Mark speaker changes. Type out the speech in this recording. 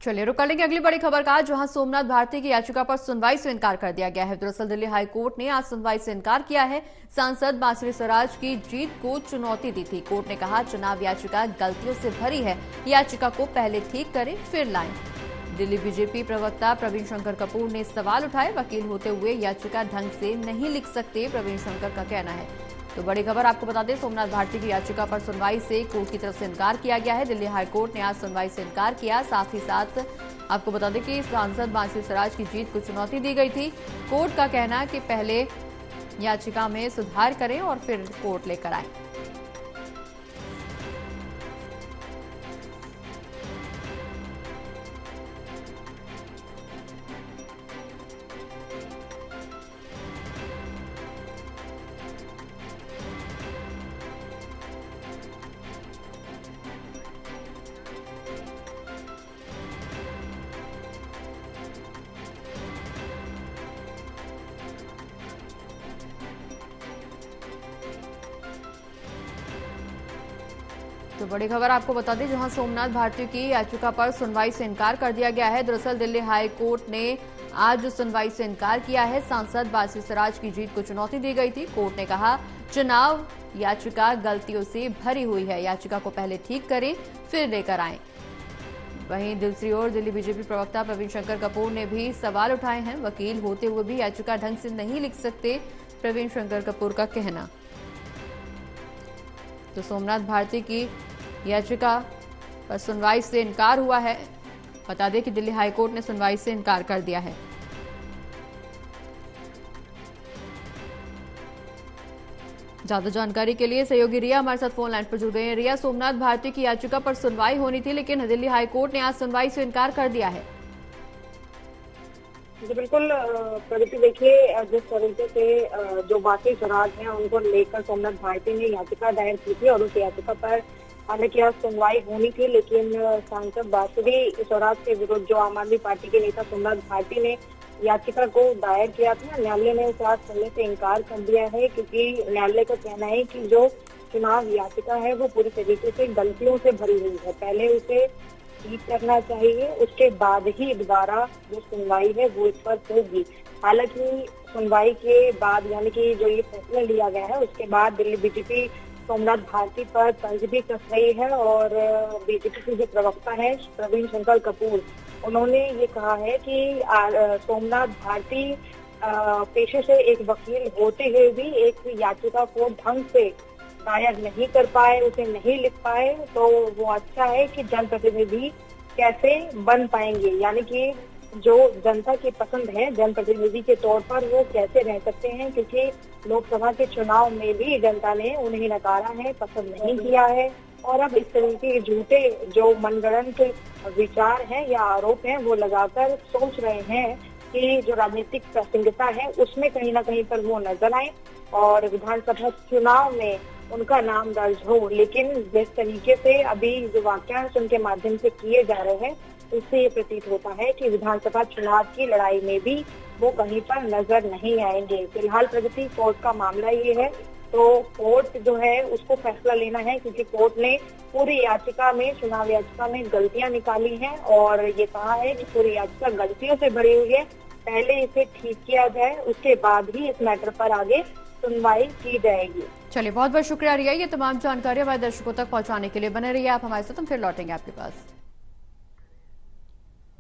Speaker 1: चलिए रुक कर लेंगे अगली बड़ी खबर का, जहां सोमनाथ भारती की याचिका पर सुनवाई से इनकार कर दिया गया है। दरअसल दिल्ली हाई कोर्ट ने आज सुनवाई से इनकार किया है। सांसद बांसुरी स्वराज की जीत को चुनौती दी थी। कोर्ट ने कहा चुनाव याचिका गलतियों से भरी है, याचिका को पहले ठीक करें फिर लाएं। दिल्ली बीजेपी प्रवक्ता प्रवीण शंकर कपूर ने सवाल उठाए। वकील होते हुए याचिका ढंग से नहीं लिख सकते, प्रवीण शंकर का कहना है। तो बड़ी खबर आपको बता दें, सोमनाथ भारती की याचिका पर सुनवाई से कोर्ट की तरफ से इनकार किया गया है। दिल्ली हाईकोर्ट ने आज सुनवाई से इनकार किया। साथ ही साथ आपको बता दें कि सांसद बांसुरी स्वराज की जीत को चुनौती दी गई थी। कोर्ट का कहना है कि पहले याचिका में सुधार करें और फिर कोर्ट लेकर आए। तो बड़ी खबर आपको बता दें, जहां सोमनाथ भारती की याचिका पर सुनवाई से इनकार कर दिया गया है। दरअसल दिल्ली हाई कोर्ट ने आज सुनवाई से इनकार किया है। सांसद बांसुरी स्वराज की जीत को चुनौती दी गई थी। कोर्ट ने कहा चुनाव याचिका गलतियों से भरी हुई है, याचिका को पहले ठीक करें फिर लेकर आएं। वहीं दूसरी ओर दिल्ली बीजेपी प्रवक्ता प्रवीण शंकर कपूर ने भी सवाल उठाए हैं। वकील होते हुए भी याचिका ढंग से नहीं लिख सकते, प्रवीण शंकर कपूर का कहना। तो सोमनाथ भारती की याचिका पर सुनवाई से इनकार हुआ है। बता दें कि दिल्ली हाईकोर्ट ने सुनवाई से इनकार कर दिया है। ज्यादा जानकारी के लिए सहयोगी रिया हमारे साथ फोन लाइन पर जुड़ गए हैं। रिया, सोमनाथ भारती की याचिका पर सुनवाई होनी थी, लेकिन दिल्ली हाईकोर्ट ने आज सुनवाई से इनकार कर दिया है।
Speaker 2: जी बिल्कुल प्रगति, देखिए जिस तरीके से जो बांसुरी स्वराज हैं उनको लेकर सोमनाथ भारती ने याचिका दायर की थी और उस याचिका पर हालांकि आज सुनवाई होनी थी, लेकिन सांसद बांसुरी स्वराज के विरुद्ध जो आम आदमी पार्टी के नेता सोमनाथ भारती ने याचिका को दायर किया था, न्यायालय ने उसे आज सुनने से इनकार कर दिया है, क्योंकि न्यायालय का कहना है कि जो चुनाव याचिका है वो पूरी तरीके से गलतियों से भरी हुई है। पहले उसे ठीक करना चाहिए, उसके बाद ही दोबारा जो सुनवाई है वो इस पर होगी। हालांकि सुनवाई के बाद यानी कि जो ये फैसला लिया गया है उसके बाद दिल्ली बीजेपी सोमनाथ भारती पर तंज भी कस रही है और बीजेपी के जो प्रवक्ता है प्रवीण शंकर कपूर, उन्होंने ये कहा है कि सोमनाथ भारती पेशे से एक वकील होते हुए भी एक याचिका को ढंग से दायर नहीं कर पाए, उसे नहीं लिख पाए, तो वो अच्छा है कि जनप्रतिनिधि कैसे बन पाएंगे, यानी कि जो जनता की पसंद है जनप्रतिनिधि के तौर पर वो कैसे रह सकते हैं, क्योंकि लोकसभा के चुनाव में भी जनता ने उन्हें नकारा है, पसंद नहीं किया है। और अब इस तरीके के झूठे जो मनगढ़ंत विचार हैं या आरोप हैं वो लगाकर सोच रहे हैं कि जो राजनीतिक प्रासंगिकता है उसमें कहीं ना कहीं पर वो नजर आए और विधानसभा चुनाव में उनका नाम दर्ज हो। लेकिन जिस तरीके से अभी जो वाक्यांश उनके माध्यम से किए जा रहे हैं उससे ये प्रतीत होता है कि विधानसभा चुनाव की लड़ाई में भी वो कहीं पर नजर नहीं आएंगे। फिलहाल प्रगति कोर्ट का मामला ये है, तो कोर्ट जो है उसको फैसला लेना है, क्योंकि कोर्ट ने पूरी याचिका में चुनाव याचिका में गलतियां निकाली हैं और ये कहा है कि पूरी याचिका गलतियों से भरी हुई है, पहले इसे ठीक किया जाए, उसके बाद ही इस मैटर पर आगे सुनवाई की जाएगी।
Speaker 1: चलिए, बहुत बहुत शुक्रिया रिया, ये तमाम जानकारी हमारे दर्शकों तक पहुंचाने के लिए। बने रहिए आप हमारे साथ, हम फिर लौटेंगे आपके पास।